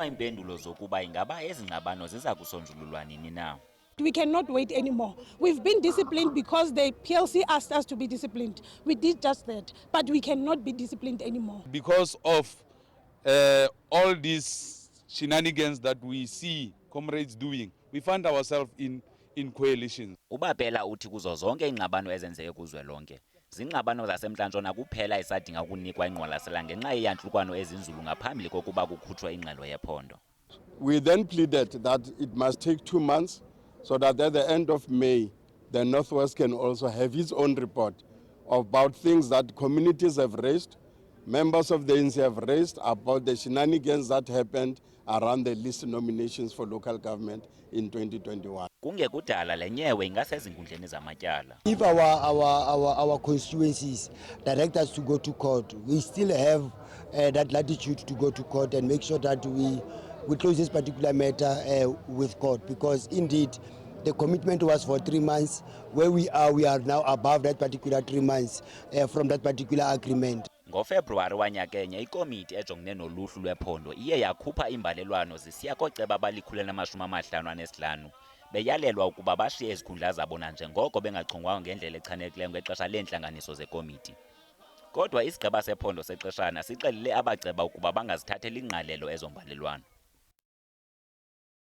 Impendulo zokuba ingaba ezi ngxabano ziza kusonjululwa nini na. We cannot wait anymore. We've been disciplined because the PLC asked us to be disciplined. We did just that, but we cannot be disciplined anymore. Because of all these shenanigans that we see comrades doing, we find ourselves in coalitions. Ubapela uthi kuzo zonke ingxabano ezenzeke kuzwelonke, zingxabano zasemntla-ntshona kuphela esadinga ukunikwa ingqwalasela ngenxa yeyantlukwano ezinzulu ngaphambili kokuba kukhutshwe ingxelo yephondo. We then pleaded that it must take 2 months so that at the end of May, the Northwest can also have its own report about things that communities have raised, members of the ANC have raised about the shenanigans that happened around the list nominations for local government in 2021. Kungekudala le nyewe ingasezinkundleni zamatyala. If our constituencies direct us to go to court, we still have that latitude to go to court and make sure that we close this particular matter with court, because indeed the commitment was for 3 months. Where we are now above that particular 3 months from that particular agreement. NgoFebruwari wanyakenye ikomiti ejongene noluhlu lwephondo iye yakhupha imbalelwano zisiya kooceba abali-155 beyalelwa ukuba bashiye izikhundla zabo nanjengoko bengachongwanga ngendlela echanekileyo ngexesha leentlanganiso zekomiti. Kodwa isigqeba sephondo sexeshana sixelele abaceba ukuba bangazithatheli ingqalelo ezo mbalelwano.